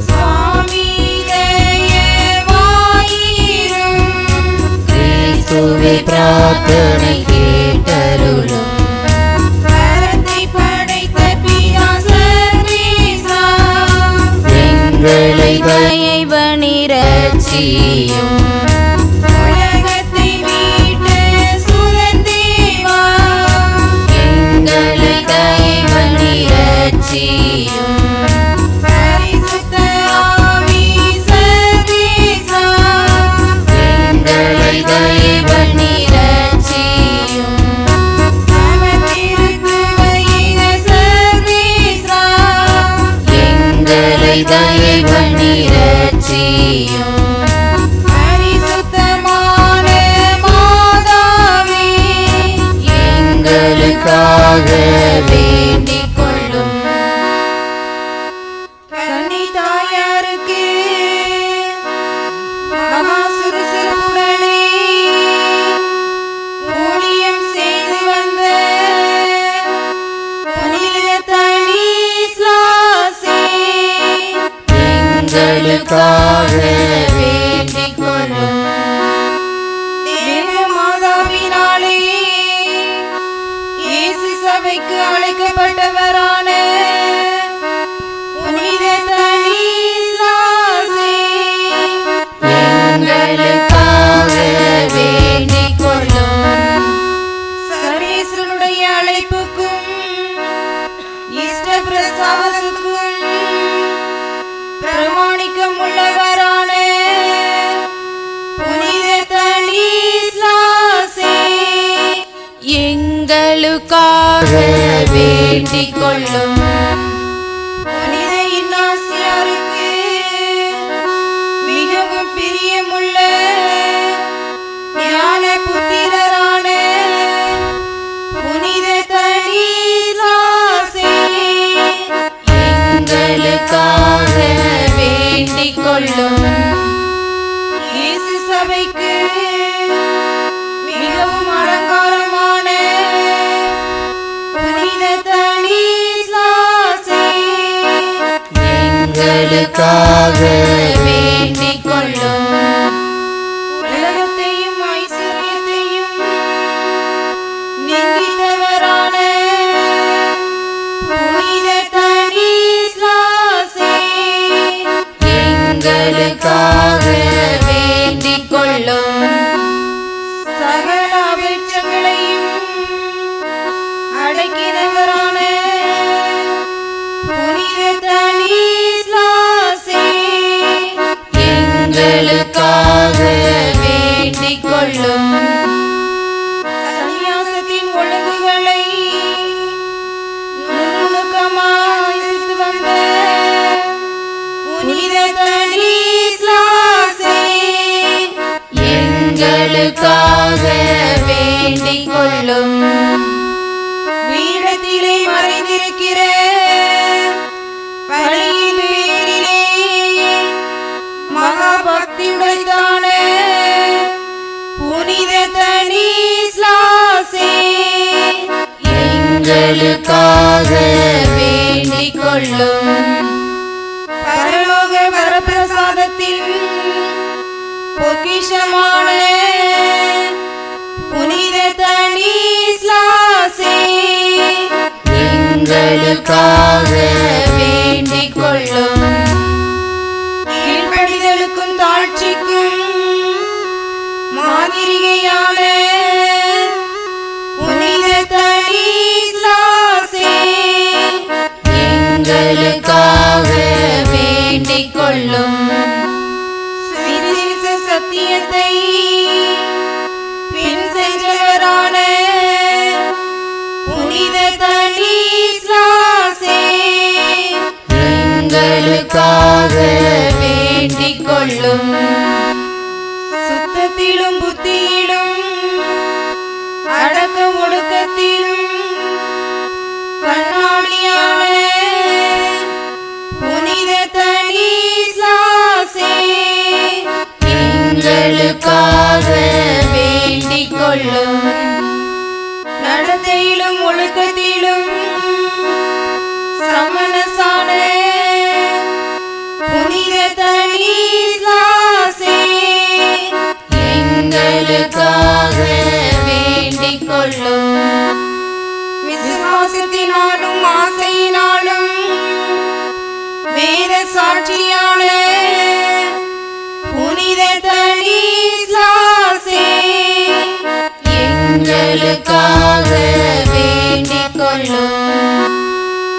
சுவாமி தயவாயிரும் கிறிஸ்துவே பிரார்த்தனை கேட்டருளும் வரத்தை படைத்த பிதா சர்வேசா எங்களை தயவனி ரட்சியும் உலகத்தை மீட்டு சுரந்தேவா எங்களை தயவனி ரட்சியும் பரிசுத்த ஆவி சர்வேசா எங்களை தயவனி ரட்சியும் சமத்திருத்துவயின சர்வேசா எங்களை தயவனி ரட்சியும் பரிசுத்தமான மாதாவே எங்களுக்காக வேண்டிக் கொள்ளும் கன்னி தாயாருக்கு மகா சுறுசுறுப்புடனே ஊழியம் செய்து வந்த புனித தனிஸ்லாசே எங்களுக்காக வேண்டிக் கொள்ளும் தேவ மாதாவினாலே இயேசு சபைக்கு அழைக்கப்பட்டவரான புனித தனிஸ்லாசே எங்களுக்காக வேண்டிக் கொள்ளும் சர்வேஸ்வரனுடைய அழைப்புக்கும் இஷ்ட பிரசாதத்துக்கும் பிரமாணிக்கம் உள்ளவரான புனித தனிஸ்லாசே எங்களுக்காக வேண்டிக் கொள்ளும் புனித இன்னாசியாருக்கு மிகவும் பிரியமுள்ள ஞான புத்திரரான புனித தனிஸ்லாசே எங்களுக்காக வேண்டிக் கொள்ளும் இயேசு சபைக்கு மிகவும் அலங்காரமான புனித தனிஸ்லாசே எங்களுக்காக வேண்டிக் கொள்ளும் உலகத்தையும் ஐஸ்வர்யத்தையும் நிந்தித்தவரான புனித தனிஸ்லாசே எங்களுக்காக வேண்டிக் கொள்ளும் சகல அபேட்சங்களையும் அடக்கினவரான புனித தனிஸ்லாசே எங்களுக்காக வேண்டிக் கொள்ளும் சந்நியாசத்தின் ஒழுங்குகளை நுணுக்கமாய் வைத்து வந்த புனித தனிஸ்லாசே எங்களுக்காக வேண்டிக் கொள்ளும் வீடத்திலே மறைந்திருக்கிற பலியின் பேரிலே மகா பக்தியுடையதான புனித தனிஸ்லாசே எங்களுக்காக வேண்டிக் கொள்ளும் பரலோக வரப்பிரசாதத்தில் பொக்கிஷமான புனித தனிஸ்லாசே எங்களுக்காக வேண்டிக் கொள்ளும் கீழ்ப்படிதலுக்கும் தாழ்ச்சிக்கும் மாதிரிகையான புனித தனிஸ்லாசே எங்களுக்காக வேண்டிக் கொள்ளும் சுவிசேஷ சத்தியத்தை பின் சென்றவரான புனித தனிஸ்லாசே எங்களுக்காக வேண்டிக் கொள்ளும் சுத்தத்திலும் புத்தியிலும் அடக்க ஒடுக்கத்திலும் கண்ணாடியான புனித தனிஸ்லாசே எங்களுக்காக வேண்டிக் கொள்ளும் நடத்தையிலும் ஒழுக்கத்திலும் விருப்பத்தினாலும் ஆசையினாலும் வேத சாட்சியான புனித தனிஸ்லாசே எங்களுக்காக வேண்டிக் கொள்ளும்.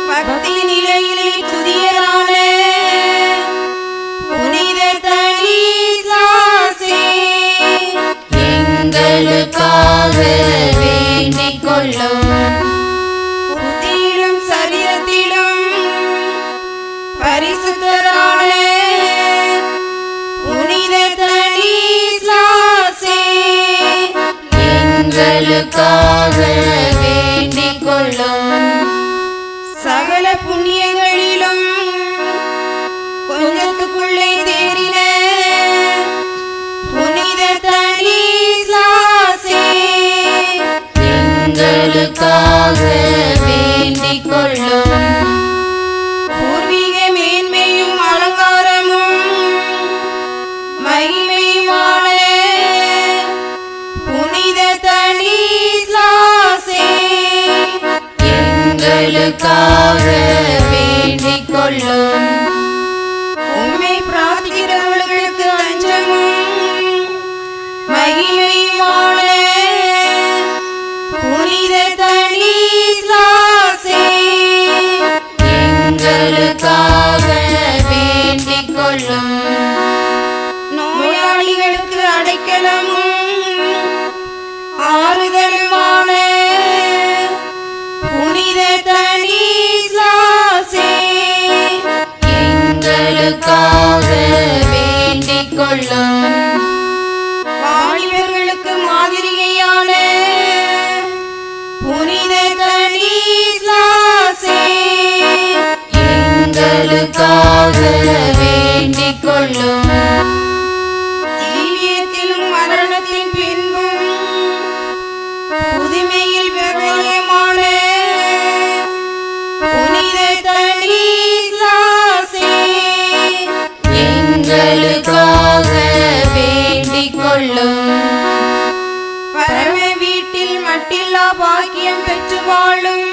பக்தி நிலையிலே துதியரான புனித தனிஸ்லாசே எங்களுக்காக வேண்டிக் கொள்ளும். புத்தியிலும் சரீரத்திலும் பரிசுத்தரான புனித தனிஸ்லாசே எங்களுக்காக வேண்டிக் கொள்ளும். சகல புண்ணியங்களிலும் கொஞ்சத்துக்குள்ளே தேறின புனித தனிஸ்லாசே எங்களுக்காக வேண்டிக் கொள்ளும். பூர்வீக மேன்மையும் அலங்காரமும் மகிமையுமான புனித தனிஸ்லாசே எங்களுக்காக வேண்டிக் கொள்ளும். உம்மை பிரார்த்திக்கிறவர்களுக்கு தஞ்சமும் மகிமையுமான புனித தனிஸ்லாசே எங்களுக்காக வேண்டிக் கொள்ளும். நோயாளிகளுக்கு அடைக்கலமும் ஆறுதலுமான புனித தனிஸ்லாசே எங்களுக்காக வேண்டிக் கொள்ளும். வாலிபர்களுக்கு மாதிரியான புனித தனிஸ்லாசே எங்களுக்காக வேண்டிக் கொள்ளும். ஜீவியத்திலும் மரணத்தின் பின்பும் புதுமையில் பிரபல்யமான புனித தனிஸ்லாசே எங்களுக்காக வேண்டிக் கொள்ளும். பரம வீட்டில் மட்டில்லா பாக்கியம் பெற்று வாழும்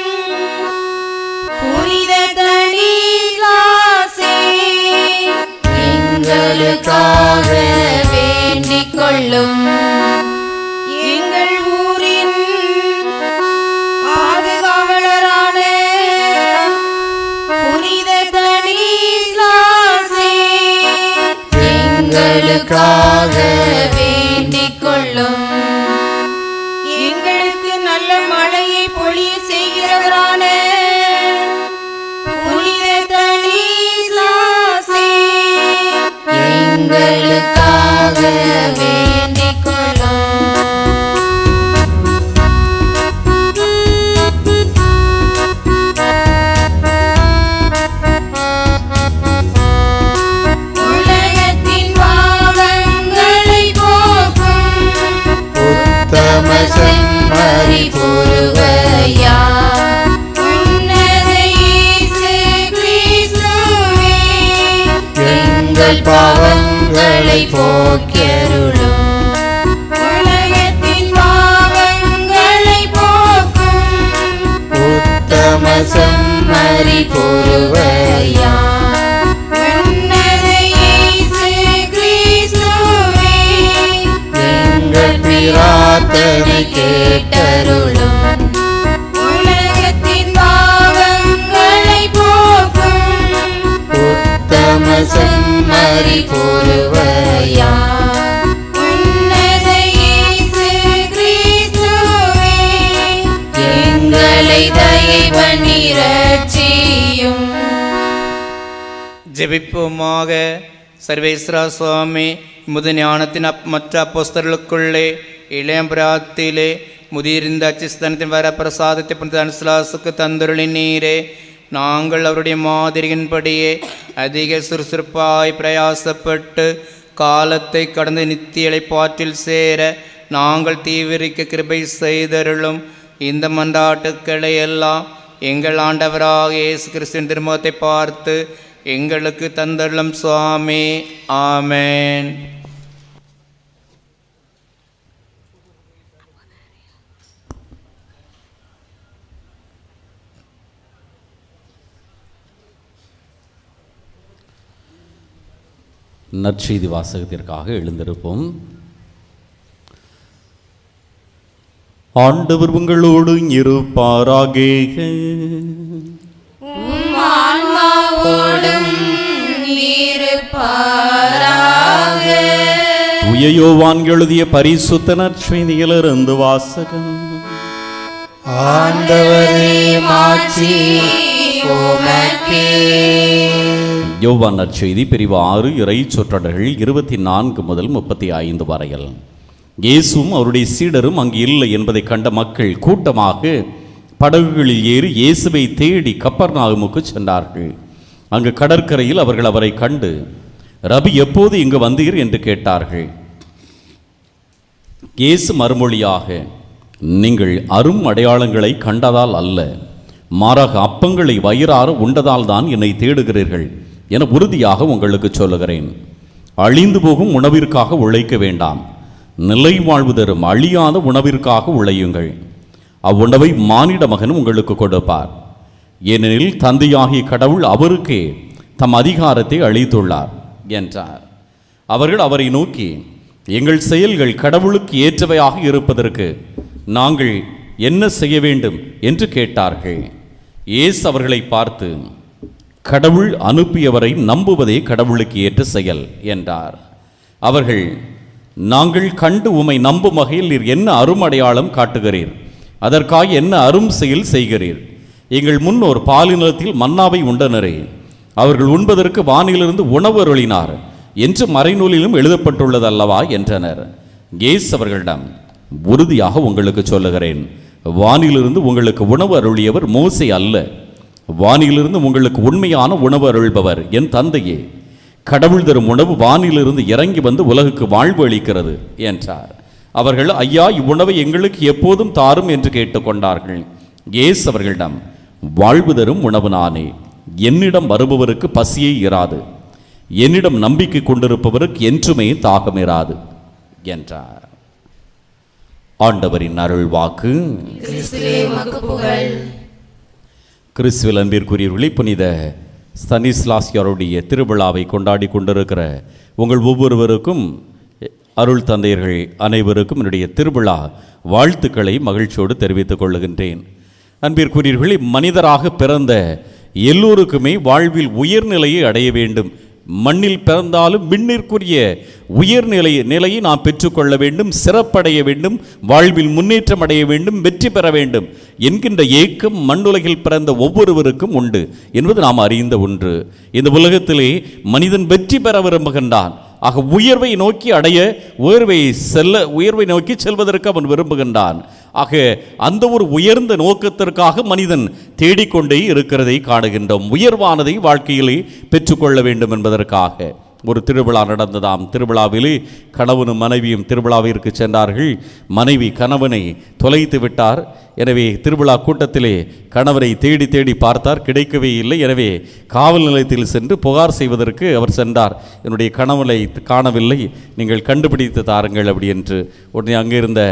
புனித தனிஸ்லாசே எங்களுக்காக வேண்டிக் கொள்ளும். எங்கள் ஊரின் பாதுகாவலரான புனித தனிஸ்லாசே எங்களுக்காக வேண்டிக் கொள்ளும். எங்களுக்கு நல்ல மழையை பொழிய செய்கிறவரான புனித தனிஸ்லாசே எங்களுக்காக வேண்டிக் கொள்ளும். உலகத்தின் பாவங்களை போக்கும் உத்தம செம்மறி பொருவையா உன்னத இயேசு கிறிஸ்துவே எங்கள் பாவங்களை போக்கியருளும். உலகத்தின் பாவங்களை போக்கும் உத்தம செம்மறி பொருவையா உன்னத இயேசு கிறிஸ்துவே எங்கள் பிரார்த்தனை கேட்டருளும். உலகத்தின் பாவங்களை போக்கும் உத்தம செம்மறி பொருவையா உன்னத இயேசு கிறிஸ்துவே எங்களை தயை பண்ணி ரட்சியும். ஜெபிப்போமாக. சர்வேஸ்வரா சுவாமி முது ஞானத்தின் மற்ற அப்போஸ்தலர்களுக்குள்ளே இளையம்பிராத்திலே முதிர்ந்த அச்சிஸ்தனத்தின் வர பிரசாதத்தை புனித தனிஸ்லாசுக்கு தந்தருளின் நீரே. நாங்கள் அவருடைய மாதிரியின்படியே அதிக சுறுசுறுப்பாய் பிரயாசப்பட்டு காலத்தை கடந்து நித்திய இளைப்பாற்றில் சேர நாங்கள் தீவிரிக்க கிருபை செய்தருளும். இந்த மன்றாட்டுக்களை எல்லாம் எங்கள் ஆண்டவராக இயேசு கிறிஸ்துவின் திருமுகத்தை பார்த்து எங்களுக்கு தந்தருளும் சுவாமி. ஆமென். நற்செய்தி வாசகத்திற்காக எழுந்திருப்போம். ஆண்டவர் உங்களோடு இருப்பாராக. உம் ஆன்மாவோடும் இருப்பாராக. தூய யோவான் எழுதிய பரிசுத்த நற்செய்தியிலிருந்து வாசகம். ஆண்டவரே மாட்சி உமக்கே. யோவான் நற்செய்தி பிரிவு 6 இறை சொற்றொடர்கள் 24 முதல் 35 வரையில். இயேசுவும் அவருடைய சீடரும் அங்கு இல்லை என்பதை கண்ட மக்கள் கூட்டமாக படகுகளில் ஏறி இயேசுவை தேடி கப்பர்நாகுமுக்கு சென்றார்கள். அங்கு கடற்கரையில் அவர்கள் அவரை கண்டு, ரபி, எப்போது இங்கு வந்தீர் என்று கேட்டார்கள். இயேசு மறுமொழியாக, நீங்கள் அரும் அடையாளங்களை கண்டதால் அல்ல, மாறாக அப்பங்களை வயிறார உண்டதால் தான் என்னை தேடுகிறீர்கள் என உறுதியாக உங்களுக்கு சொல்லுகிறேன். அழிந்து போகும் உணவிற்காக உழைக்க வேண்டாம், நிலை வாழ்வு தரும் அழியாத உணவிற்காக உழையுங்கள். அவ்வுணவை மானிட மகன் உங்களுக்கு கொடுப்பார். ஏனெனில் தந்தையாகிய கடவுள் அவருக்கே தம் அதிகாரத்தை அளித்துள்ளார் என்றார். அவர்கள் அவரை நோக்கி, எங்கள் செயல்கள் கடவுளுக்கு ஏற்றவையாக இருப்பதற்கு நாங்கள் என்ன செய்ய வேண்டும் என்று கேட்டார்கள். இயேசு அவர்களை பார்த்து, கடவுள் அனுப்பியவரை நம்புவதே கடவுளுக்கு ஏற்ற செயல் என்றார். அவர்கள், நாங்கள் கண்டு உம்மை நம்பும் வகையில் நீர் என்ன அருமடையாளம் காட்டுகிறீர்? அதற்காக என்ன அரும் செயல் செய்கிறீர்? எங்கள் முன்னோர் பாலினத்தில் மன்னாவை உண்டனரே, அவர்கள் உண்பதற்கு வானிலிருந்து உணவு அருளினார் என்று மறைநூலிலும் எழுதப்பட்டுள்ளது அல்லவா என்றனர். இயேசு அவர்களிடம், உறுதியாக உங்களுக்கு சொல்லுகிறேன், வானிலிருந்து உங்களுக்கு உணவு அருளியவர் மோசே அல்ல, வானிலிருந்து உங்களுக்கு உண்மையான உணவு அருள்பவர் என் தந்தையே. கடவுள் தரும் உணவு வானிலிருந்து இறங்கி வந்து உலகுக்கு வாழ்வு அளிக்கிறது என்றார். அவர்கள், ஐயா, இவ்வுணவை எங்களுக்கு எப்போதும் தாரும் என்று கேட்டுக்கொண்டார்கள். இயேசு அவர்களிடம், வாழ்வு தரும் உணவு நானே, என்னிடம் வருபவருக்கு பசியே இராது, என்னிடம் நம்பிக்கை கொண்டிருப்பவருக்கு என்றுமே தாகமிராது என்றார். ஆண்டவரின் அருள் வாக்கு. கிறிஸ்துவில் அன்பிற்குரியவர்களே, புனித ஸ்தனிஸ்லாஸ்யாருடைய திருவிழாவை கொண்டாடி கொண்டிருக்கிற உங்கள் ஒவ்வொருவருக்கும், அருள் தந்தையர்கள் அனைவருக்கும் என்னுடைய திருவிழா வாழ்த்துக்களை மகிழ்ச்சியோடு தெரிவித்துக் கொள்ளுகின்றேன். அன்பிற்குரியவர்களே, மனிதராக பிறந்த எல்லோருக்குமே வாழ்வில் உயர்நிலையை அடைய வேண்டும். மண்ணில் பிறந்தாலும் விண்ணிற்குரிய நிலையை நாம் பெற்றுக்கொள்ள வேண்டும், சிறப்படைய வேண்டும், வாழ்வில் முன்னேற்றம் அடைய வேண்டும், வெற்றி பெற வேண்டும் என்கின்ற ஏக்கம் மண்ணுலகில் பிறந்த ஒவ்வொருவருக்கும் உண்டு என்பது நாம் அறிந்த ஒன்று. இந்த உலகத்திலே மனிதன் வெற்றி பெற விரும்புகின்றான். ஆக உயர்வை நோக்கி அடைய, உயர்வை நோக்கி செல்வதற்கு அவன் விரும்புகின்றான். ஆக அந்த ஒரு உயர்ந்த நோக்கத்திற்காக மனிதன் தேடிக்கொண்டே இருக்கிறதை காணுகின்றோம். உயர்வானதை வாழ்க்கையிலே பெற்றுக்கொள்ள வேண்டும் என்பதற்காக ஒரு திருவிழா நடந்ததாம். திருவிழாவிலே கணவனும் மனைவியும் திருவிழாவிற்கு சென்றார்கள். மனைவி கணவனை தொலைத்து விட்டார். எனவே திருவிழா கூட்டத்திலே கணவரை தேடி தேடி பார்த்தார், கிடைக்கவே இல்லை. எனவே காவல் நிலையத்தில் சென்று புகார் செய்வதற்கு அவர் சென்றார். என்னுடைய கணவனை காணவில்லை, நீங்கள் கண்டுபிடித்து தாருங்கள் அப்படி என்று. உடனே அங்கே இருந்த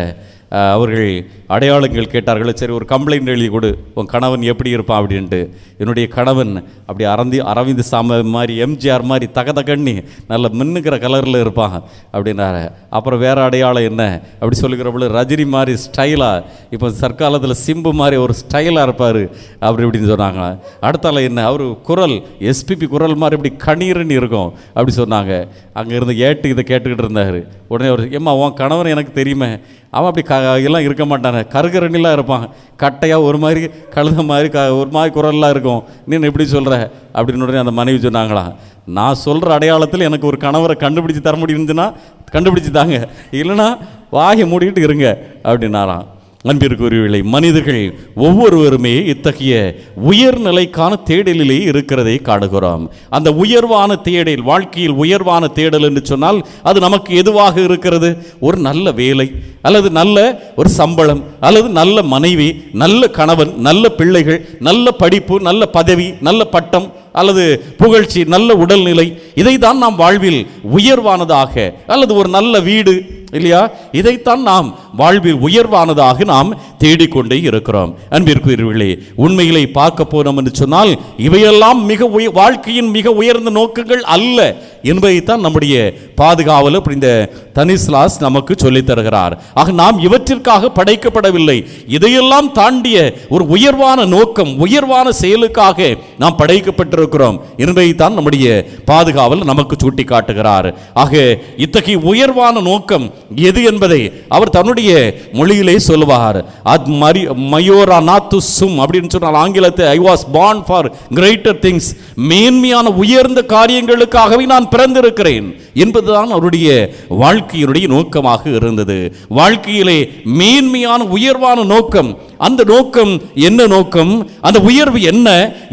அவர்கள் அடையாளங்கள் கேட்டார்கள். சரி, ஒரு கம்ப்ளைண்ட் எழுதி கொடு, உன் கணவன் எப்படி இருப்பான் அப்படின்ட்டு. என்னுடைய கணவன் அப்படி அரவிந்த் சாமி மாதிரி, எம்ஜிஆர் மாதிரி தகதகண்ணி நல்ல மின்னுக்கிற கலரில் இருப்பான் அப்படின்னாரு. அப்புறம் வேறு அடையாளம் என்ன அப்படி சொல்லுகிறவளு, ரஜினி மாதிரி ஸ்டைலாக, இப்போ சர்க்காலத்தில் சிம்பு மாதிரி ஒரு ஸ்டைலாக இருப்பார் அப்படி இப்படின்னு சொன்னாங்க. அடுத்தால என்ன, அவர் குரல் எஸ்பிபி குரல் மாதிரி இப்படி கணீர்னு இருக்கும் அப்படி சொன்னாங்க. அங்கே இருந்து இதை கேட்டுக்கிட்டு இருந்தார். உடனே அவர், ஏம்மா உன் கணவன் எனக்கு தெரியுமே, அவன் அப்படி எல்லாம் இருக்க மாட்டானே, கருகரணிலாம் இருப்பான், கட்டையாக ஒரு மாதிரி கழுத மாதிரி ஒரு மாதிரி குரல்லாம் இருக்கும், நீ எப்படி சொல்கிற அப்படின்னு. உடனே அந்த மனைவி சொன்னாங்களாம், நான் சொல்கிற அடையாளத்தில் எனக்கு ஒரு கணவரை கண்டுபிடிச்சி தர முடியுதுன்னா கண்டுபிடிச்சி தாங்க, இல்லைன்னா வாயை மூடிக்கிட்டு இருங்க அப்படின்னாராம். அன்பிற்குரியவர்களே, மனிதர்கள் ஒவ்வொருவருமே இத்தகைய உயர்நிலைக்கான தேடலிலே இருக்கிறதை காணுகிறோம். அந்த உயர்வான தேடல், வாழ்க்கையில் உயர்வான தேடல் என்று சொன்னால் அது நமக்கு எதுவாக இருக்கிறது? ஒரு நல்ல வேலை, அல்லது நல்ல ஒரு சம்பளம், அல்லது நல்ல மனைவி, நல்ல கணவன், நல்ல பிள்ளைகள், நல்ல படிப்பு, நல்ல பதவி, நல்ல பட்டம், அல்லது புகழ்ச்சி, நல்ல உடல்நிலை. இதை தான் நாம் வாழ்வில் உயர்வானதாக, அல்லது ஒரு நல்ல வீடு, இல்லையா? இதைத்தான் நாம் வாழ்வில் உயர்வானதாக நாம் தேடிக்கொண்டே இருக்கிறோம். அன்பிற்குரியவர்களே, உண்மையிலே பார்க்க போனோம் என்று சொன்னால் இவையெல்லாம் வாழ்க்கையின் மிக உயர்ந்த நோக்கங்கள் அல்ல என்பதைத்தான் நம்முடைய பாதுகாவலர் இந்த தனிஸ்லாஸ் நமக்கு சொல்லித் தருகிறார். ஆக நாம் இவற்றிற்காக படைக்கப்படவில்லை. இதையெல்லாம் தாண்டிய ஒரு உயர்வான நோக்கம், உயர்வான செயலுக்காக நாம் படைக்கப்பட்டிருக்கிறோம் என்பதைத்தான் நம்முடைய பாதுகாவலர் நமக்கு சுட்டி காட்டுகிறார். ஆக இத்தகைய உயர்வான நோக்கம் எது என்பதை அவர் தன்னுடைய மொழியிலே சொல்லுவார். அப்படின்னு சொன்னால் ஆங்கிலத்தை I was born for greater things, மேன்மையான உயர்ந்த காரியங்களுக்காகவே நான் பிறந்திருக்கிறேன் என்பதுதான் அவருடைய வாழ்க்கையினுடைய நோக்கமாக இருந்தது. வாழ்க்கையிலே மேன்மையான உயர்வான நோக்கம், அந்த நோக்கம் என்ன நோக்கம், அந்த உயர்வு என்ன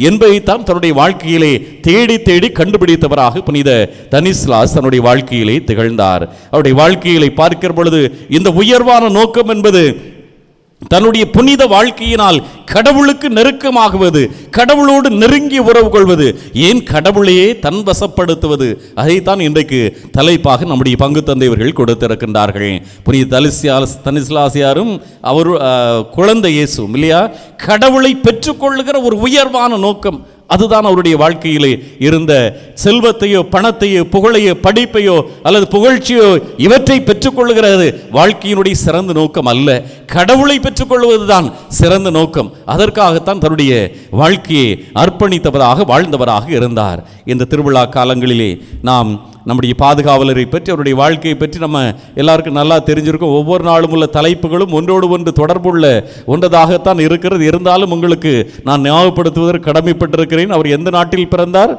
என்பதைத்தான் தன்னுடைய வாழ்க்கையிலே தேடி தேடி கண்டுபிடித்தவராக புனித தனிஸ்லாஸ் தன்னுடைய வாழ்க்கையிலே திகழ்ந்தார். அவருடைய வாழ்க்கையிலே பார்க்கிற பொழுது இந்த உயர்வான நோக்கம் என்பது தன்னுடைய புனித வாழ்க்கையினால் கடவுளுக்கு நெருக்கமாகுவது, கடவுளோடு நெருங்கி உறவு கொள்வது, ஏன் கடவுளையே தன் வசப்படுத்துவது, அதைத்தான் இன்றைக்கு தலைப்பாக நம்முடைய பங்கு தந்தையவர்கள் கொடுத்திருக்கின்றார்கள். புனித தனிஸ்லாசியாரும் அவர் குழந்தை இயேசுவும் இல்லையா, கடவுளை பெற்றுக்கொள்ளுகிற ஒரு உயர்வான நோக்கம், அதுதான் அவருடைய வாழ்க்கையிலே இருந்த செல்வத்தையோ பணத்தையோ புகழையோ படிப்பையோ அல்லது புகழ்ச்சியோ இவற்றை பெற்றுக்கொள்ளுகிறது வாழ்க்கையினுடைய சிறந்த நோக்கம் அல்ல. கடவுளை பெற்றுக்கொள்வதுதான் சிறந்த நோக்கம். அதற்காகத்தான் தன்னுடைய வாழ்க்கையை அர்ப்பணித்தவராக வாழ்ந்தவராக இருந்தார். இந்த திருவிழா காலங்களிலே நாம் நம்முடைய பாதுகாவலரை பற்றி, அவருடைய வாழ்க்கையை பற்றி நம்ம எல்லாருக்கும் நல்லா தெரிஞ்சிருக்கும். ஒவ்வொரு நாளும் உள்ள தலைப்புகளும் ஒன்றோடு ஒன்று தொடர்புள்ள ஒன்றதாகத்தான் இருக்கிறது. இருந்தாலும் உங்களுக்கு நான் ஞாபகப்படுத்துவதற்கு கடமைப்பட்டிருக்கிறேன். அவர் எந்த நாட்டில் பிறந்தார்?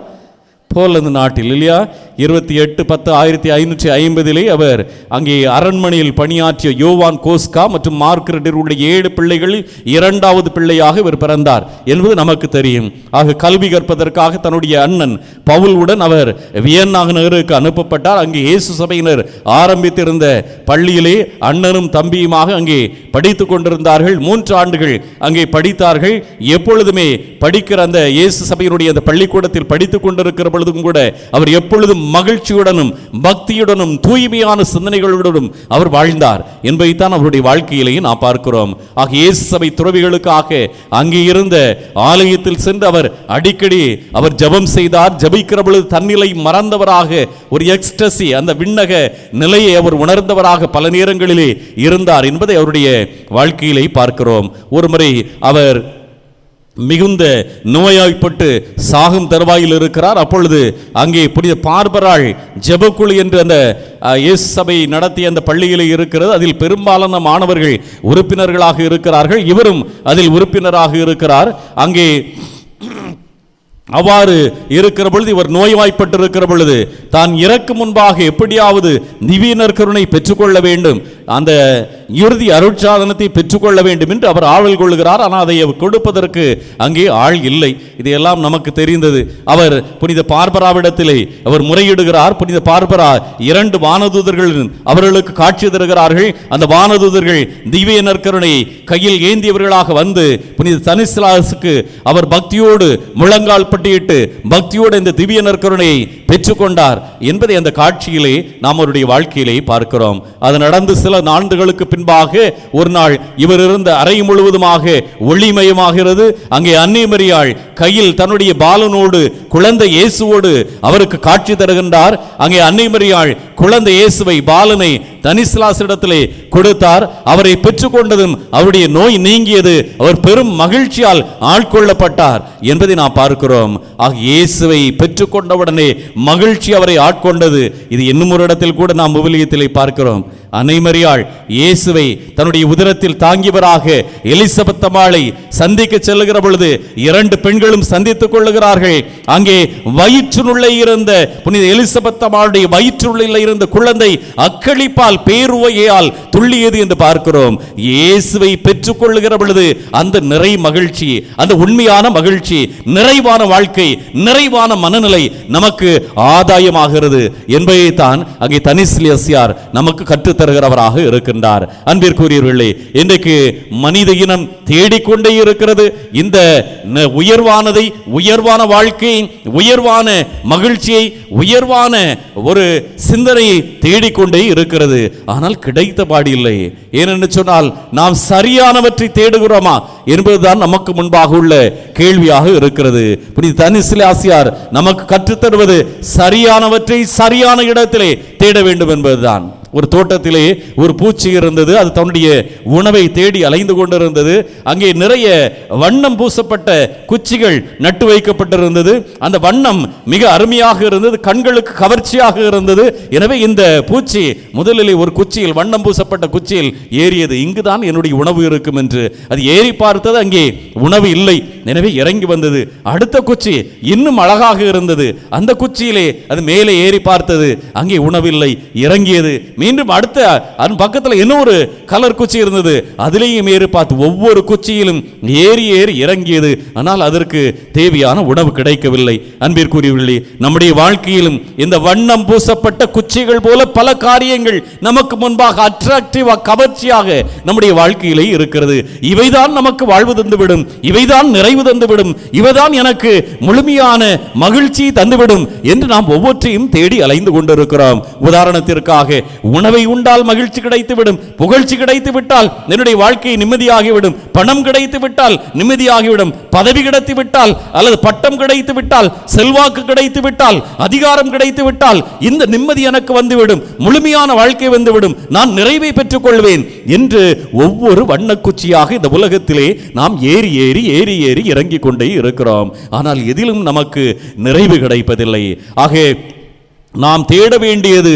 போலந்து நாட்டில் இல்லையா? 28/10/1550 அவர் அங்கே அரண்மனையில் பணியாற்றிய யோவான் கோஸ்கா மற்றும் மார்கரெட்டுடைய 7 பிள்ளைகளில் 2வது பிள்ளையாக இவர் பிறந்தார் என்பது நமக்கு தெரியும். ஆக கல்வி கற்பதற்காக தன்னுடைய அண்ணன் பவுலுடன் அவர் வியன்னா நகருக்கு அனுப்பப்பட்டார். அங்கே இயேசு சபையினர் ஆரம்பித்திருந்த பள்ளியிலே அண்ணனும் தம்பியுமாக அங்கே படித்துக் கொண்டிருந்தார்கள். 3 ஆண்டுகள் அங்கே படித்தார்கள். எப்பொழுதுமே படிக்கிற அந்த இயேசு சபையினுடைய அந்த பள்ளிக்கூடத்தில் படித்துக் கொண்டிருக்கிற பொழுதும் கூட அவர் எப்பொழுதும் மகிழ்ச்சியுடனும் பக்தியுடனும் தூய்மையான சிந்தனைகளுடனும் அவர் வாழ்ந்தார் என்பதைத்தான் அவருடைய வாழ்க்கையிலேயே நாம் பார்க்கிறோம். ஆக இயேசு சபை துறவிகளுக்காக அங்கே இருந்த ஆலயத்தில் சென்று அவர் அடிக்கடி அவர் ஜெபம் செய்தார். ஜெபிக்கிற பொழுது தன்னிலை மறந்தவராக ஒரு எக்ஸ்டசி, அந்த விண்ணக நிலையை அவர் உணர்ந்தவராக பல நேரங்களிலே இருந்தார் என்பதை அவருடைய வாழ்க்கையிலே பார்க்கிறோம். ஒருமுறை அவர் மிகுந்த நோயாய்ப்பட்டு சாகும் தருவாயில் இருக்கிறார். அப்பொழுது அங்கே புனித பார்பராள் ஜெபக்குழு என்று அந்த இயேசு சபை நடத்திய அந்த பள்ளியிலே இருக்கிறது. அதில் பெரும்பாலான மாணவர்கள் உறுப்பினர்களாக இருக்கிறார்கள். இவரும் அதில் உறுப்பினராக இருக்கிறார். அங்கே அவ்வாறு இருக்கிற பொழுது இவர் நோய்வாய்ப்பட்டு இருக்கிற பொழுது தான் இறக்கும் முன்பாக எப்படியாவது திவ்ய நற்கருணை பெற்றுக்கொள்ள வேண்டும், அந்த இறுதி அருட்சாதனத்தை பெற்றுக்கொள்ள வேண்டும் என்று அவர் ஆவல் கொள்ளுகிறார். ஆனால் அதை கொடுப்பதற்கு அங்கே ஆள் இல்லை. இதையெல்லாம் நமக்கு தெரிந்தது. அவர் புனித பார்பராவிடத்திலே அவர் முறையிடுகிறார். புனித பார்பரா 2 வானதூதர்கள் அவர்களுக்கு காட்சி தருகிறார்கள். அந்த வானதூதர்கள் திவ்ய நற்கருணையை கையில் ஏந்தியவர்களாக வந்து புனித தனிஸ்லாஸுக்கு அவர் பக்தியோடு முழங்கால் பட்டியிட்டு பக்தியோடு இந்த திவ்ய நற்கருணையை பெற்றுக்கொண்டார் என்பதை அந்த காட்சியிலே நாம் அவருடைய வாழ்க்கையிலே பார்க்கிறோம். அது நடந்து சில ஆண்டுகளுக்கு பின்பாக ஒரு நாள் இவர் இருந்த அறை முழுவதுமாக ஒளிமயமாகிறது. அங்கே அன்னை மரியாள் கையில் தன்னுடைய பாலனோடு குழந்தை இயேசுவோடு அவருக்கு காட்சி தருகின்றார். அங்கே அன்னை மரியாள் குழந்தை இயேசுவை பாலனை தனிஸ்லாஸிடத்திலே கொடுத்தார். அவரை பெற்றுக்கொண்டதும் அவருடைய நோய் நீங்கியது. அவர் பெரும் மகிழ்ச்சியால் ஆட்கொள்ளப்பட்டார் என்பதை நாம் பார்க்கிறோம். ஆக இயேசுவை பெற்றுக்கொண்டவுடனே மகிழ்ச்சி அவரை ஆட்கொண்டது. இது இன்னும் ஒரு இடத்தில் கூட நாம் விவிலியத்திலே பார்க்கிறோம். அன்னை மரியாள் இயேசுவை தன்னுடைய உதரத்தில் தாங்கியவராக எலிசபெத் அம்மாளை சந்திக்க செல்லுகிற பொழுது 2 பெண்களும் சந்தித்துக் கொள்ளுகிறார்கள். அங்கே வயிற்றுள்ளே இருந்த புனித எலிசபெத் அம்மாளுடைய வயிற்றுள்ளே இருந்த குழந்தை அக்களிப்பால் பேருவையால் துள்ளியது என்று பார்க்கிறோம். இயேசுவை பெற்றுக் கொள்ளுகிற பொழுது அந்த நிறை மகிழ்ச்சி, அந்த உண்மையான மகிழ்ச்சி, நிறைவான வாழ்க்கை, நிறைவான மனநிலை நமக்கு ஆதாயமாகிறது என்பதை தான் அங்கே தனிஸ்லாசியார் நமக்கு கற்றுத் தருகிறவராக இருக்கின்றார். அன்பிற்குரியவர்களே, இன்றைக்கு மனித இனம் தேடிக்கொண்டே இருக்கிறது. இந்த உயர்வானதை, உயர்வான வாழ்க்கையை, உயர்வான மகிழ்ச்சியை, உயர்வான ஒரு சிந்தனையை தேடிக்கொண்டே இருக்கிறது. ஆனால் கிடைத்த பாடு இல்லை. ஏனென்று சொன்னால் நாம் சரியானவற்றை தேடுகிறோமா என்பதுதான் நமக்கு முன்பாக உள்ள கேள்வியாக இருக்கிறது. புனித தனிஸ்லாசியார் நமக்கு கற்றுத்தருவது சரியானவற்றை சரியான இடத்திலே தேட வேண்டும் என்பதுதான். ஒரு தோட்டத்திலே ஒரு பூச்சி இருந்தது. அது தன்னுடைய உணவை தேடி அலைந்து கொண்டிருந்தது. அங்கே நிறைய வண்ணம் பூசப்பட்ட குச்சிகள் நட்டு வைக்கப்பட்டிருந்தது. அந்த வண்ணம் மிக அருமையாக இருந்தது, கண்களுக்கு கவர்ச்சியாக இருந்தது. எனவே இந்த பூச்சி முதலிலே ஒரு குச்சியில், வண்ணம் பூசப்பட்ட குச்சியில் ஏறியது. இங்குதான் என்னுடைய உணவு இருக்கும் என்று அது ஏறி பார்த்தது. அங்கே உணவு இல்லை. எனவே இறங்கி வந்தது. அடுத்த குச்சி இன்னும் அழகாக இருந்தது. அந்த குச்சியிலே அது மேலே ஏறி பார்த்தது. அங்கே உணவில்லை. இறங்கியது. மீண்டும் அடுத்த பக்கத்தில் இன்னொரு கலர் குச்சி இருந்தது. அதிலேயும் ஏறி பார்த்து ஒவ்வொரு குச்சியிலும் ஏறி ஏறி இறங்கியது. ஆனால் அதற்கு தேவையான உணவு கிடைக்கவில்லை. அன்பிற்குரியவர்களே, நம்முடைய வாழ்க்கையிலும் இந்த வண்ணம் பூசப்பட்ட குச்சிகள் போல பல காரியங்கள் நமக்கு முன்பாக அட்ராக்டிவா, கவர்ச்சியாக நம்முடைய வாழ்க்கையிலே இருக்கிறது. இவைதான் நமக்கு வாழ்வு தந்துவிடும், இவைதான் நிறைவு தந்துவிடும், இவைதான் எனக்கு முழுமையான மகிழ்ச்சி தந்துவிடும் என்று நாம் ஒவ்வொன்றையும் தேடி அலைந்து கொண்டிருக்கிறோம். உதாரணத்திற்காக உணவை உண்டால் மகிழ்ச்சி கிடைத்துவிடும், புகழ்ச்சி கிடைத்து விட்டால் என்னுடைய வாழ்க்கை நிம்மதியாகிவிடும், பணம் கிடைத்து விட்டால் நிம்மதியாகிவிடும், பதவி கிடைத்து விட்டால் அல்லது பட்டம் கிடைத்து விட்டால், செல்வாக்கு கிடைத்து விட்டால், அதிகாரம் கிடைத்து விட்டால் இந்த நிம்மதி எனக்கு வந்துவிடும், முழுமையான வாழ்க்கை வந்துவிடும், நான் நிறைவை பெற்றுக் கொள்வேன் என்று ஒவ்வொரு வண்ணக்குச்சியாக இந்த உலகத்திலே நாம் ஏறி ஏறி ஏறி ஏறி இறங்கிக் கொண்டே இருக்கிறோம். ஆனால் எதிலும் நமக்கு நிறைவு கிடைப்பதில்லை. ஆக நாம் தேட வேண்டியது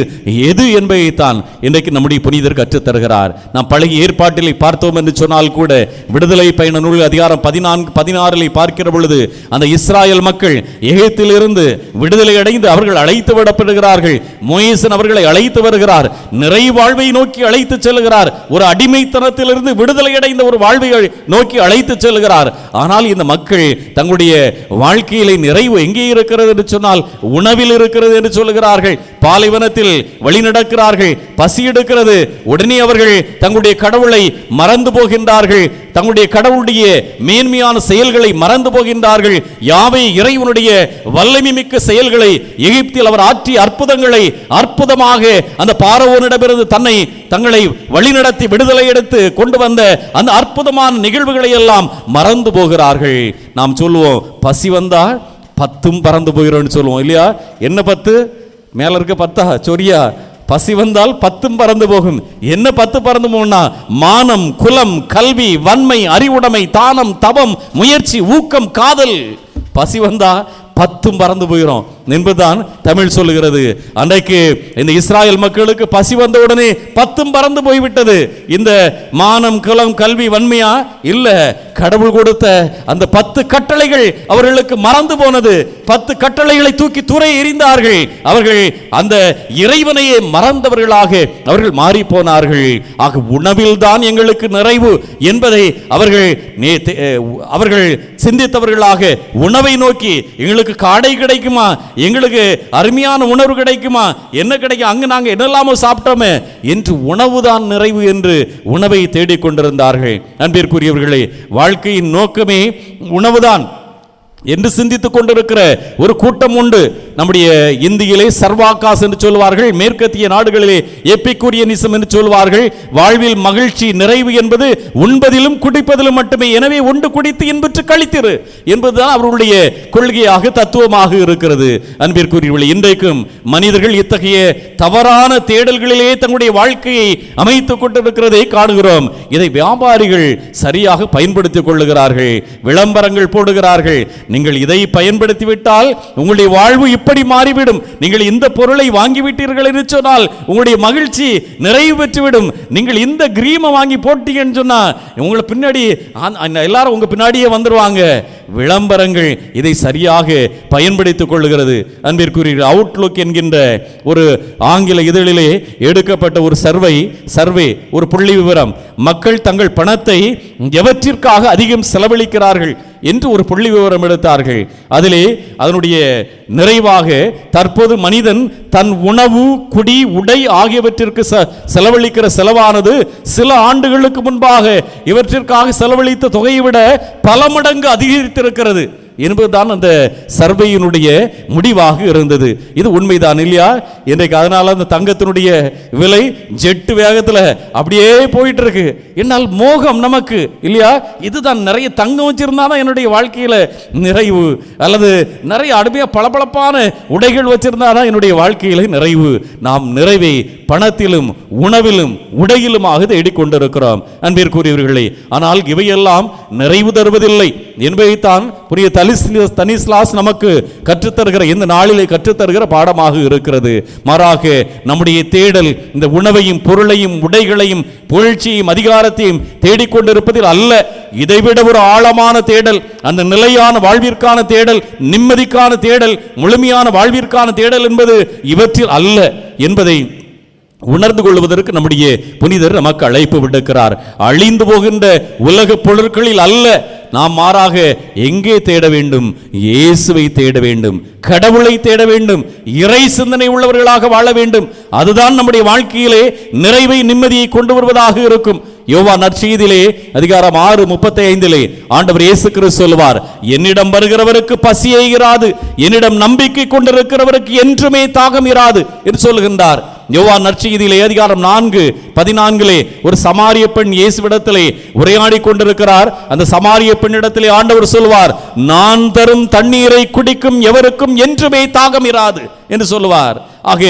எது என்பதைத்தான் இன்றைக்கு நம்முடைய புனிதர் கற்றுத்தருகிறார். நாம் பழைய ஏற்பாட்டிலே பார்த்தோம் என்று சொன்னால் கூட, விடுதலை பயண நூல் அதிகாரம் 14-16 பார்க்கிற பொழுது அந்த இஸ்ராயல் மக்கள் எகிப்திலிருந்து விடுதலை அடைந்து அவர்கள் அழைத்து விடப்படுகிறார்கள். மோசேஸ் அவர்களை அழைத்து வருகிறார், நிறைவாழ்வை நோக்கி அழைத்து செல்கிறார். ஒரு அடிமைத்தனத்திலிருந்து விடுதலை அடைந்த ஒரு வாழ்வை நோக்கி அழைத்து செல்கிறார். ஆனால் இந்த மக்கள் தங்களுடைய வாழ்க்கையிலே நிறைவு எங்கே இருக்கிறது என்று சொன்னால் உணவில் இருக்கிறது என்று சொல்லுகிறார். பாலைவனத்தில் வழி நடக்கிறார்கள், பசி எடுக்கிறது. உடனே அவர்கள் தங்களுடைய கடவுளை மறந்து போகின்றார்கள், தங்களுடைய கடவுளுடைய மேன்மையான செயல்களை மறந்து போகின்றார்கள். யாவே இறைவனுடைய வல்லமை மிக்க செயல்களை, எகிப்தில் அவர் ஆற்றிய அற்புதங்களை, அற்புதமாக அந்த பார்வோனிடமிருந்து தங்களை வழிநடத்தி விடுதலை எடுத்து கொண்டு வந்த அந்த அற்புதமான நிகழ்வுகளை எல்லாம் மறந்து போகிறார்கள். நாம் சொல்லுவோம், பசி வந்தா 10 பறந்து போகிறோம்னு சொல்லுவோம் இல்லையா? என்ன 10? மேல இருக்க 10 சொரியா? பசி வந்தால் 10 பறந்து போகும். என்ன 10 பறந்து போனா? மானம், குலம், கல்வி, வன்மை, அறிவுடைமை, தானம், தவம், முயற்சி, ஊக்கம், காதல். பசி வந்தா 10 பறந்து போயிடும் என்பதுதான் தமிழ் சொல்லுகிறது. அன்றைக்கு இந்த இஸ்ராயல் மக்களுக்கு பசி வந்த உடனே 10 பறந்து போய்விட்டது. இந்த மானம், குலம், கல்வி, வன்மையா இல்ல, கடவுள் கொடுத்த அந்த 10 கட்டளைகள் அவர்களுக்கு மறந்து போனது. 10 கட்டளைகளை தூக்கி தூர எறிந்தார்கள். அவர்கள் அந்த இறைவனையே மறந்தவர்களாக அவர்கள் மாறி போனார்கள். ஆக உணவில் தான் எங்களுக்கு நிறைவு என்பதை அவர்கள் சிந்தித்தவர்களாக உணவை நோக்கி, எங்களுக்கு காடை கிடைக்குமா, எங்களுக்கு அருமையான உணவு கிடைக்குமா, என்ன கிடைக்கும், அங்கு நாங்கள் என்னெல்லாமோ சாப்பிட்டோமே என்று உணவுதான் நிறைவு என்று உணவை தேடிக்கொண்டிருந்தார்கள். அன்பிற்குரியவர்களே, வாழ்க்கையின் நோக்கமே உணவுதான் என்று சிந்தித்துக் கொண்டிருக்கிற ஒரு கூட்டம் உண்டு. நம்முடைய இந்தியிலே சர்வாகாஸ் என்று சொல்வார்கள், மேற்கத்திய நாடுகளிலே எபிக்கூரியனிசம் என்று சொல்வார்கள். வாழ்வில் மகிழ்ச்சி, நிறைவு என்பது உண்பதிலும் குடிப்பதிலும் மட்டுமே. எனவே உண்டு குடித்து இன்புற்று கழித்திரு என்பதுதான் அவர்களுடைய கொள்கையாக, தத்துவமாக இருக்கிறது. அன்பிற்குரியவர்களே, இன்றைக்கும் மனிதர்கள் இத்தகைய தவறான தேடல்களிலே தங்களுடைய வாழ்க்கையை அமைத்துக் கொண்டிருக்கிறதை காணுகிறோம். இதை வியாபாரிகள் சரியாக பயன்படுத்திக் கொள்ளுகிறார்கள், விளம்பரங்கள் போடுகிறார்கள். நீங்கள் இதை பயன்படுத்திவிட்டால் உங்களுடைய வாழ்வு இப்படி மாறிவிடும், நீங்கள் இந்த பொருளை வாங்கிவிட்டீர்கள் என்று சொன்னால் உங்களுடைய மகிழ்ச்சி நிறைவு பெற்றுவிடும், நீங்கள் இந்த கிரீமை வாங்கி போட்டீங்கன்னு சொன்னா உங்களை பின்னாடி எல்லாரும் உங்க பின்னாடியே வந்துருவாங்க. விளம்பரங்கள் இதை சரியாக பயன்படுத்திக் கொள்ளுகிறது. அன்பிற்குரிய அவுட்லுக் என்கின்ற ஒரு ஆங்கில இதழிலே எடுக்கப்பட்ட ஒரு சர்வே, ஒரு புள்ளி விவரம், மக்கள் தங்கள் பணத்தை எவற்றிற்காக அதிகம் செலவழிக்கிறார்கள் என்று ஒரு புள்ளி விவரம் எடுத்தார்கள். அதிலே அதனுடைய நிறைவாக தற்போது மனிதன் தன் உணவு, குடி, உடை ஆகியவற்றிற்கு செலவழிக்கிற செலவானது சில ஆண்டுகளுக்கு முன்பாக இவற்றிற்காக செலவழித்த தொகையை விட பல மடங்கு அதிகரித்திருக்கிறது என்பதுதான் அந்த சர்வேயினுடைய முடிவாக இருந்தது. இது உண்மைதான் இல்லையா? இன்றைக்கு அதனால அந்த தங்கத்தினுடைய விலை ஜெட்டு வேகத்தில் அப்படியே போயிட்டு இருக்கு. என்னால் மோகம் நமக்கு இல்லையா? இதுதான் நிறைய தங்கம் வச்சிருந்தாதான் என்னுடைய வாழ்க்கையில நிறைவு, அல்லது நிறைய அருமையா பளபளப்பான உடைகள் வச்சிருந்தாதான் என்னுடைய வாழ்க்கையில நிறைவு. நாம் நிறைவை பணத்திலும் உணவிலும் உடையிலுமாக தேடிக்கொண்டிருக்கிறோம் அன்பிற்குரியவர்களே. ஆனால் இவையெல்லாம் நிறைவு தருவதில்லை என்பதைத்தான் புனித ஸ்தானிஸ்லாஸ் நமக்கு கற்றுத்தருகிற இந்த நாளிலே கற்றுத்தருகிற பாடமாக இருக்கிறது. மாறாக நம்முடைய தேடல் இந்த உணவையும் பொருளையும் உடைகளையும் புகழ்ச்சியையும் அதிகாரத்தையும் தேடிக்கொண்டிருப்பதில் அல்ல, இதைவிட ஒரு ஆழமான தேடல், அந்த நிலையான வாழ்விற்கான தேடல், நிம்மதிக்கான தேடல், முழுமையான வாழ்விற்கான தேடல் என்பது இவற்றில் அல்ல என்பதை உணர்ந்து கொள்வதற்கு நம்முடைய புனிதர் நமக்கு அழைப்பு விடுக்கிறார். அழிந்து போகின்ற உலக பொருட்களில் அல்ல, நாம் மாறாக எங்கே தேட வேண்டும்? இயேசுவை தேட வேண்டும், கடவுளை தேட வேண்டும், இறை சிந்தனை உள்ளவர்களாக வாழ வேண்டும். அதுதான் நம்முடைய வாழ்க்கையிலே நிறைவை, நிம்மதியை கொண்டு வருவதாக இருக்கும். யோவான் நற்செய்தியிலே அதிகாரம் 6:35 ஆண்டவர் இயேசு கிறிஸ்து சொல்வார், என்னிடம் வருகிறவருக்கு பசியே இராது, என்னிடம் நம்பிக்கை கொண்டிருக்கிறவருக்கு என்றுமே தாகம் இராது என்று சொல்லுகின்றார். யோவான் நற்செய்தியிலே அதிகாரம் 4:14 ஒரு சமாரிய பெண் இயேசுவிடத்திலே உரையாடி கொண்டிருக்கிறார். அந்த சமாரிய பெண்ணிடத்திலே ஆண்டவர் சொல்வார், நான் தரும் தண்ணீரை குடிக்கும் எவருக்கும் என்றுமே தாகம் இராது என்று சொல்லுவார். ஆக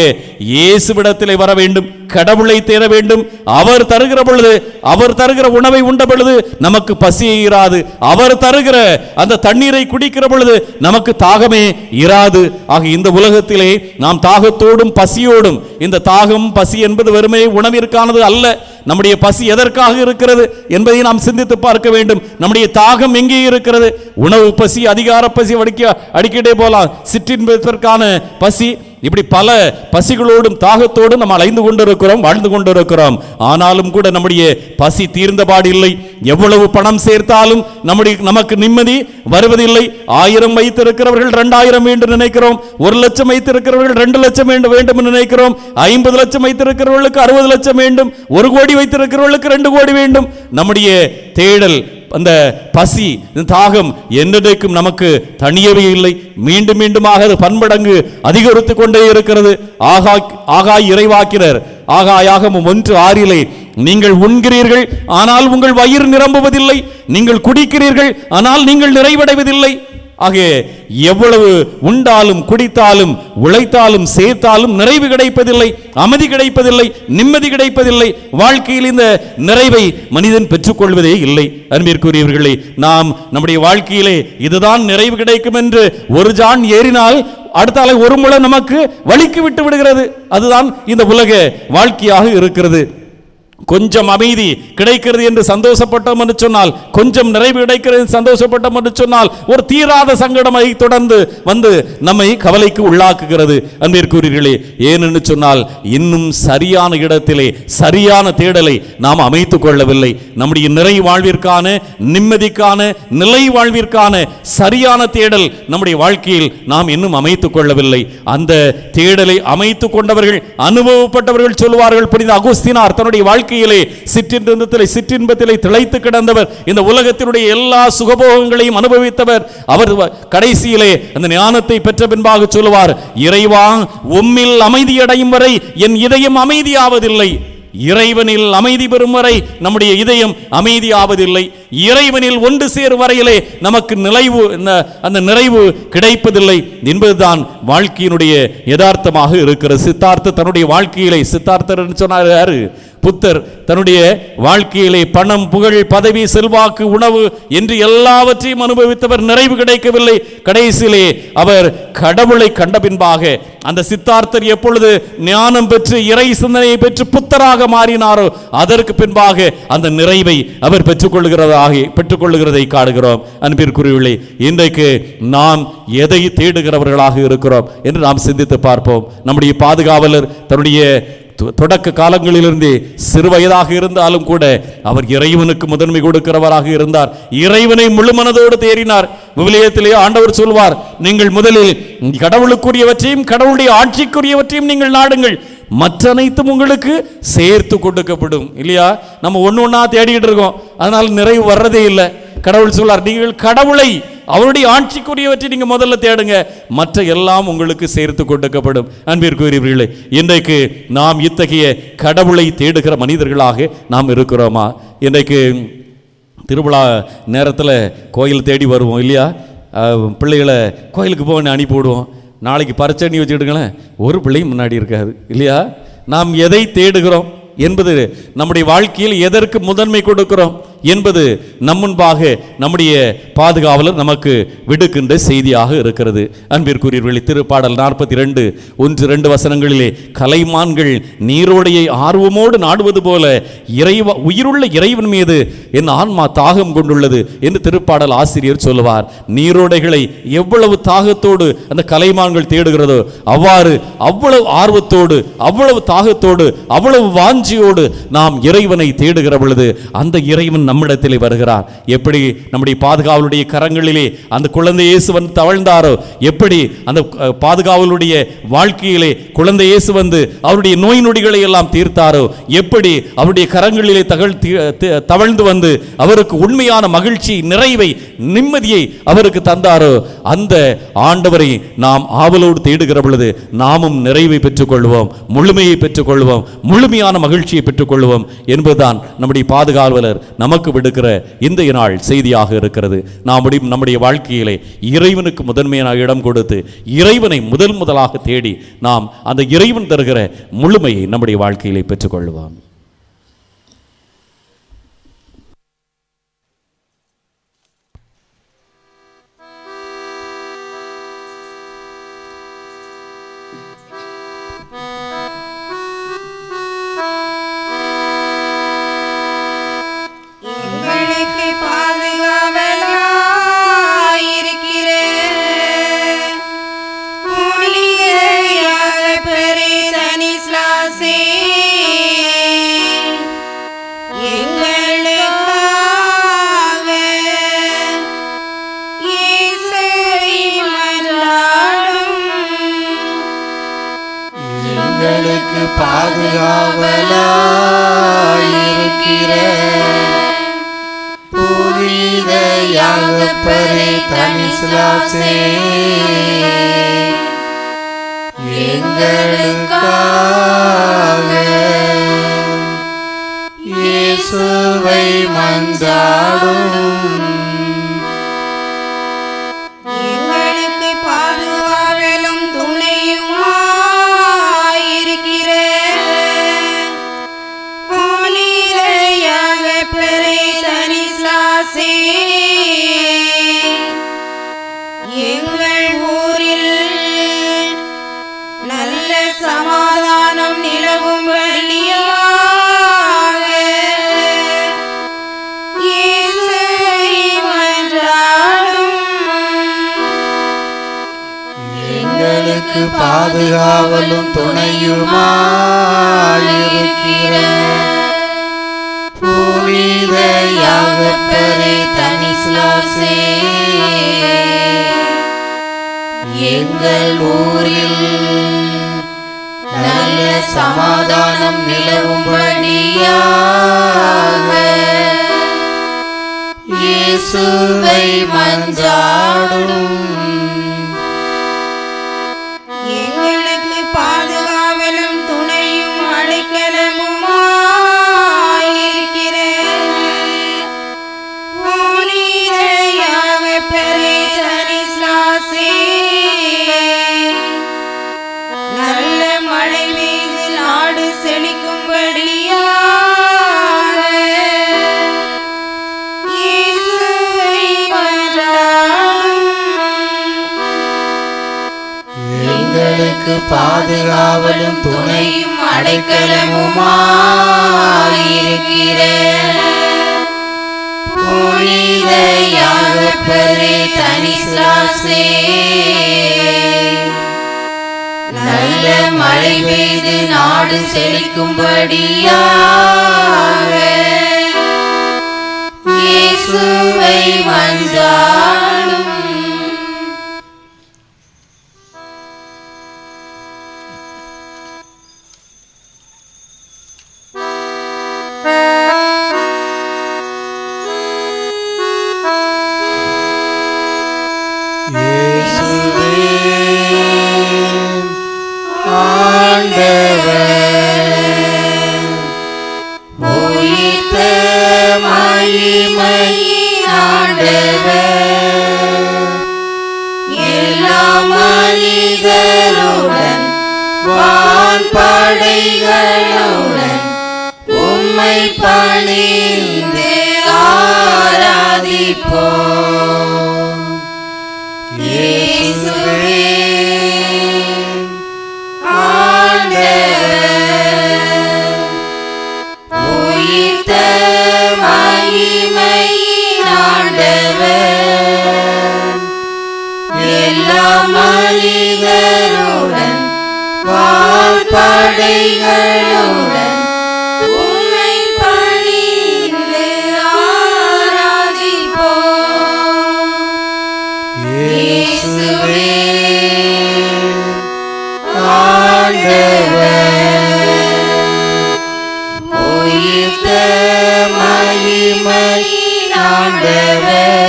இயேசுவிடத்திலே வர வேண்டும், கடவுளை தேட வேண்டும். அவர் தருகிற பொழுது, அவர் தருகிற உணவை உண்ட பொழுது நமக்கு பசியே இராது. அவர் தருகிற அந்த தண்ணீரை குடிக்கிற பொழுது நமக்கு தாகமே இராது. ஆக இந்த உலகத்திலே நாம் தாகத்தோடும் பசியோடும், இந்த தாகம் பசி என்பது வெறுமே உணவிற்கானது அல்ல. நம்முடைய பசி எதற்காக இருக்கிறது என்பதை நாம் சிந்தித்து பார்க்க வேண்டும். நம்முடைய தாகம் எங்கே இருக்கிறது? உணவு பசி, அதிகார பசி, அடிக்கடி போலாம், சிற்றின்பதற்கான பசி, இப்படி பல பசிகளோடும் தாகத்தோடும் நம்ம அலைந்து கொண்டிருக்கிறோம், வாழ்ந்து கொண்டிருக்கிறோம். ஆனாலும் கூட நம்முடைய பசி தீர்ந்தபாடு இல்லை. எவ்வளவு பணம் சேர்த்தாலும் நமக்கு நிம்மதி வருவதில்லை. 1000 வைத்திருக்கிறவர்கள் 2000 வேண்டும் நினைக்கிறோம், 1 லட்சம் வைத்திருக்கிறவர்கள் 2 லட்சம் வேண்டும் நினைக்கிறோம், 50 லட்சம் வைத்திருக்கிறவர்களுக்கு 60 லட்சம் வேண்டும், 1 கோடி வைத்திருக்கிறவர்களுக்கு 2 கோடி வேண்டும். நம்முடைய தேடல், அந்த பசி, தாகம் என்றைக்கும் நமக்கு தனியவே இல்லை. மீண்டும் மீண்டுமாக அது பன்மடங்கு அதிகரித்துக் கொண்டே இருக்கிறது. ஆகாய் இறைவாக்கினர் ஆகாயாகமம் 1:6 நீங்கள் உண்கிறீர்கள் ஆனால் உங்கள் வயிறு நிரம்புவதில்லை, நீங்கள் குடிக்கிறீர்கள் ஆனால் நீங்கள் நிறைவடைவதில்லை. ஆக எவ்வளவு உண்டாலும் குடித்தாலும் உழைத்தாலும் சேர்த்தாலும் நிறைவு கிடைப்பதில்லை, அமைதி கிடைப்பதில்லை, நிம்மதி கிடைப்பதில்லை. வாழ்க்கையில் இந்த நிறைவை மனிதன் பெற்றுக்கொள்வதே இல்லை. அன்பிற்குரியவர்களே, நாம் நம்முடைய வாழ்க்கையிலே இதுதான் நிறைவு கிடைக்கும் என்று ஒரு ஜான் ஏறினால் அடுத்தால ஒரு முறை நமக்கு வலிக்கு விட்டு விடுகிறது. அதுதான் இந்த உலக வாழ்க்கையாக இருக்கிறது. கொஞ்சம் அமைதி கிடைக்கிறது என்று சந்தோஷப்பட்டோம் என்று சொன்னால், கொஞ்சம் நிறைவு கிடைக்கிறது சந்தோஷப்பட்டோம் என்று சொன்னால், ஒரு தீராத சங்கடமை தொடர்ந்து வந்து நம்மை கவலைக்கு உள்ளாக்குகிறது. அன்பிற்குரியவர்களே, ஏனென்று சொன்னால் இன்னும் சரியான இடத்திலே சரியான தேடலை நாம் அமைத்துக் கொள்ளவில்லை. நம்முடைய நிறை வாழ்விற்கான, நிம்மதிக்கான, நிலை வாழ்விற்கான சரியான தேடல் நம்முடைய வாழ்க்கையில் நாம் இன்னும் அமைத்துக் கொள்ளவில்லை. அந்த தேடலை அமைத்துக் கொண்டவர்கள், அனுபவப்பட்டவர்கள் சொல்வார்கள். புனித அகுஸ்தீனார் தன்னுடைய வாழ்க்கை சிற்றின்பத்திலே திளைத்து கிடந்தவர், இந்த உலகத்தினுடைய எல்லா சுகபோகங்களையும் அனுபவித்தவர். அவர் கடைசியிலே அந்த ஞானத்தை பெற்ற பின்பாக சொல்லுவார், இறைவா உம்மில் அமைதி அடையும் வரை என் இதயம் அமைதியாவதில்லை. இறைவனில் அமைதி பெறும் வரை நம்முடைய இதயம் அமைதியாவதில்லை. இறைவனில் ஒன்று சேரும் வரையிலே நமக்கு அந்த நிறைவு கிடைப்பதில்லை என்பதுதான் வாழ்க்கையினுடைய யதார்த்தமாக இருக்கிறது. சித்தார்த்தர் தன்னுடைய வாழ்க்கையிலே, சித்தார்த்தர் சொன்னார் யாரு? புத்தர் தன்னுடைய வாழ்க்கையிலே பணம், புகழ், பதவி, செல்வாக்கு, உணவு என்று எல்லாவற்றையும் அனுபவித்தவர். நிறைவு கிடைக்கவில்லை. கடைசியிலே அவர் கடவுளை கண்ட பின்பாக அந்த சித்தார்த்தர் எப்பொழுது ஞானம் பெற்று இறை சிந்தனையை பெற்று புத்தராக மாறினாரோ அதற்கு பின்பாக அந்த நிறைவை அவர் பெற்றுக்கொள்ளுகிறதை காணுகிறோம். அன்பிற்குரியவர்களே, இன்றைக்கு நாம் எதை தேடுகிறவர்களாக இருக்கிறோம் என்று நாம் சிந்தித்து பார்ப்போம். நம்முடைய பாதுகாவலர் தன்னுடைய தொடக்க காலங்களிலிருந்தே சிறு வயதாக இருந்தாலும் கூட அவர் இறைவனுக்கு முதன்மை கொடுக்கிறவராக இருந்தார். இறைவனை முழு மனதோடு தேறினார். விவிலியத்திலே ஆண்டவர் சொல்வார், நீங்கள் முதலில் கடவுளுக்குரியவற்றையும் கடவுளுடைய ஆட்சிக்குரியவற்றையும் நீங்கள் நாடுங்கள், மற்ற அனைத்தும் உங்களுக்கு சேர்த்து கொடுக்கப்படும். இல்லையா? நம்ம ஒண்ணா தேடிட்டு இருக்கோம், அதனால நிறைவு வர்றதே இல்லை. கடவுள் சொல்வார், நீங்கள் கடவுளை அவருடைய ஆட்சிக்குரியவற்றை நீங்க முதல்ல தேடுங்க, மற்ற எல்லாம் உங்களுக்கு சேர்த்து கொடுக்கப்படும். அன்பிற்குரியவர்களே, இன்றைக்கு நாம் இத்தகைய கடவுளை தேடுகிற மனிதர்களாக நாம் இருக்கிறோமா? இன்றைக்கு திருவிழா நேரத்தில் கோயில் தேடி வருவோம் இல்லையா? பிள்ளைகளை கோயிலுக்கு போக அனுப்பி விடுவோம். நாளைக்கு பரிச்சை வச்சுக்கிட்டுங்களேன், ஒரு பிள்ளையும் முன்னாடி இருக்காது இல்லையா? நாம் எதை தேடுகிறோம் என்பது, நம்முடைய வாழ்க்கையில் எதற்கு முதன்மை கொடுக்கிறோம் என்பது நம் முன்பாக நம்முடைய பாதுகாவலர் நமக்கு விடுக்கின்ற செய்தியாக இருக்கிறது. அன்பிற்குரியவர்களே, திருப்பாடல் 42:1-2 வசனங்களிலே, கலைமான்கள் நீரோடையை ஆர்வமோடு நாடுவது போல உயிருள்ள இறைவன் மீது என் ஆன்மா தாகம் கொண்டுள்ளது என்று திருப்பாடல் ஆசிரியர் சொல்லுவார். நீரோடைகளை எவ்வளவு தாகத்தோடு அந்த கலைமான்கள் தேடுகிறதோ அவ்வாறு அவ்வளவு ஆர்வத்தோடு, அவ்வளவு தாகத்தோடு, அவ்வளவு வாஞ்சியோடு நாம் இறைவனை தேடுகிற பொழுது அந்த இறைவன் நம்மிடத்திலே வருகிறார். எப்படி நம்முடைய பாதுகாவலுடைய கரங்களிலே அந்த குழந்தை இயேசு வந்து தவழ்ந்தாரோ, எப்படி அந்த பாதுகாவலுடைய வாழ்க்கையிலே குழந்தை இயேசு வந்து அவருடைய நோய் நொடிகளை எல்லாம் தீர்த்தாரோ, எப்படி அவருடைய கரங்களிலே தவழ்ந்து வந்து அவருக்கு உண்மையான மகிழ்ச்சி, நிறைவை, நிம்மதியை அவருக்கு தந்தாரோ, அந்த ஆண்டவரை நாம் ஆவலோடு தேடுகிற பொழுது நாமும் நிறைவை பெற்றுக்கொள்வோம், முழுமையை பெற்றுக்கொள்வோம், முழுமையான மகிழ்ச்சியை பெற்றுக்கொள்வோம் என்பதுதான் நம்முடைய பாதுகாவலர் நமக்கு விடுக்கிற இந்த நாள் செய்தியாக இருக்கிறது. நாம் நம்முடைய வாழ்க்கையிலே இறைவனுக்கு முதன்மையான இடம் கொடுத்து இறைவனை முதலாக தேடி நாம் அந்த இறைவன் தருகிற முழுமையை நம்முடைய வாழ்க்கையிலே பெற்றுக்கொள்வோம். பாதுகாவலாயிருக்கிற புனித யாகப்பரே தனிஸ்லாசே, எங்களுக்காக இயேசுவை மன்றாடும். எங்கள் ஊரில் நல்ல சமாதானம் நிலவும்படியாக இயேசுவை மன்றாடும். எங்களுக்கு பாதுகாவலும் துணையுமாயிருக்கிற புனித யாகப்பரே தனிஸ்லாசே, எங்கள் ஊரில் நல்ல சமாதானம் நிலவும்படியாக இயேசுவை மன்றாடும். எங்களுக்கு பாதுகாவலும் துணையும் அடைக்கலமுமாயிருக்கிற புனித யாகப்பரே தனிஸ்லாசே, நல்ல மழை பெய்து நாடு செழிக்கும்படியாக இயேசுவை மன்றாடும். எங்களுக்கு பாதுகாவலும் துணையும் அடைக்கலமுமாயிருக்கிற புனித யாகப்பரே தனிஸ்லாசே, நல்ல நல்ல மழை பெய்து நாடு செழிக்கும்படியாக இயேசுவை மன்றாடும். மனிதருடன் வான்படைகளுடன் உம்மை பணிந்து ஆராதிப்போம். இயேசுவே ஆண்டவர், உயிர்த்த மகிமையின் ஆண்டவர், எல்லா மனிதருடன் வான்படைகளுடன் உம்மை பணிந்து ஆராதிப்போம். இயேசுவே ஆண்டவர், உயிர்த்த மகிமையின் ஆண்டவர்,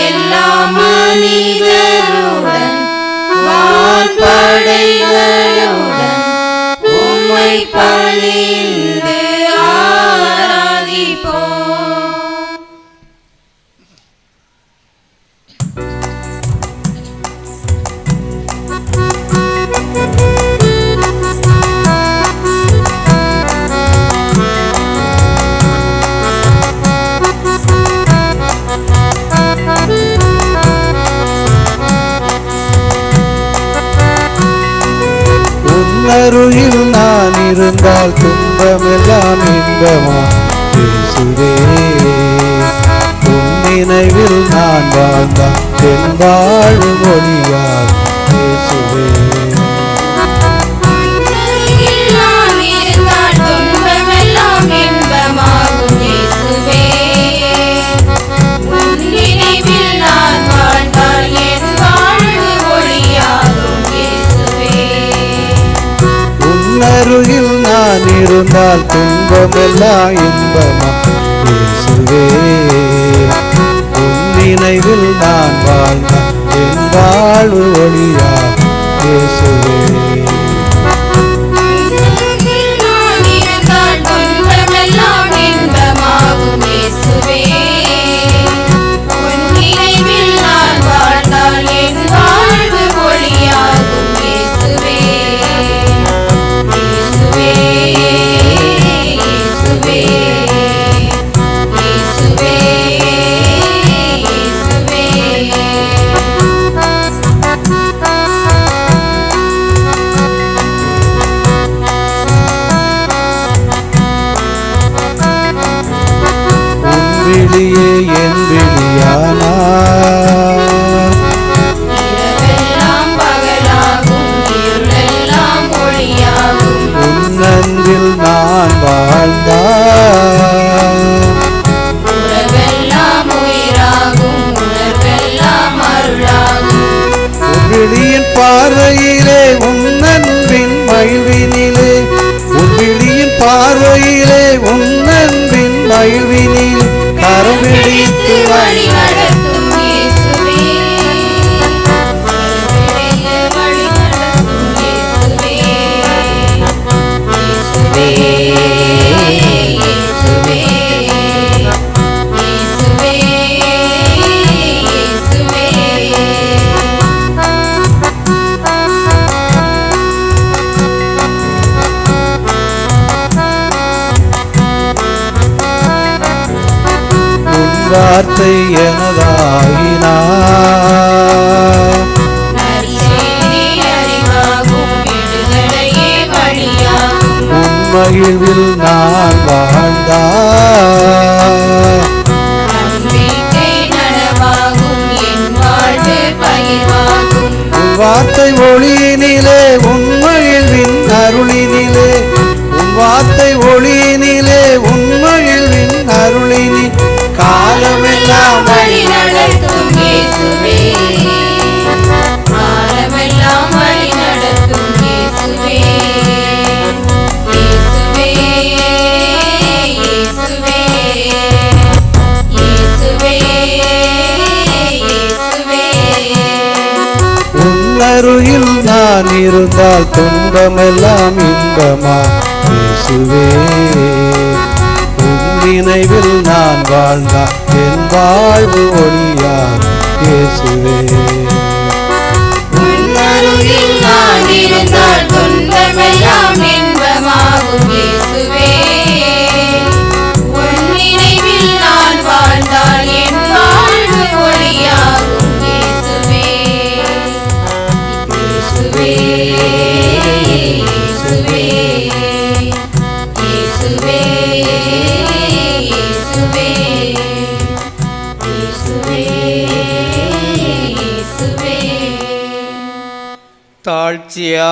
எல்லா மனிதருடன் வான்படைகளுடன் உம்மை பணிந்து ஆராதிப்போம். அருகில் நான் இருந்தால் துன்பமெல்லாம் இன்பமா இயேசுவே, உன் நினைவில் நான் வாழ்ந்தால் என் வாழும் ஒளியால் இயேசுவே. அருகில் நான் இருந்தால் துன்பமெல்லாம் இன்பமா இயேசுவே, உன் நினைவில் நான் வாழ்ந்தால் என் வாழ்வு ஒளியா இயேசுவே. விழியே என் விழியானா, உன் அன்பில் நான் வாழ்ந்தால் உன் விழியின் பார்வையிலே உன் அன்பின் மகிழ்வினிலே, உன் விழியின் பார்வையிலே உன் அன்பின் மகிழ்வினில் கரம் பிடித்து வழி நடத்தும் இயேசுவே. வார்த்தை எனதாயினார், உன் மகிழ்வில் நான் வாழ்ந்தார், உன் வார்த்தை ஒளியினிலே உண்மையில்வின் அருளினிலே உன் வார்த்தை ஒளியினிலே உண்மையில்வின் அருளினி காலமெல்லாம் வழி நடத்தும் இயேசுவே, காலமெல்லாம் வழி நடத்தும் இயேசுவே, இயேசுவே, இயேசுவே, இயேசுவே, இயேசுவே. உன்னருகில் நான் இருந்தால் துன்பமெல்லாம் இன்பமா இயேசுவே, உன் நினைவில் நான் வாழ்ந்தால் என் வாழ்வு ஒளியார் இயேசுவே. உன்னருகில் நான் இருந்தால் துன்பமெல்லாம் இன்பமாகும் இயேசுவே, உன் நினைவில் நான் வாழ்ந்தால் என் வாழ்வு ஒளியாகும் இயேசுவே, இயேசுவே, இயேசுவே, இயேசுவே, இயேசுவே, இயேசுவே, இயேசுவே. தாழ்ச்சியா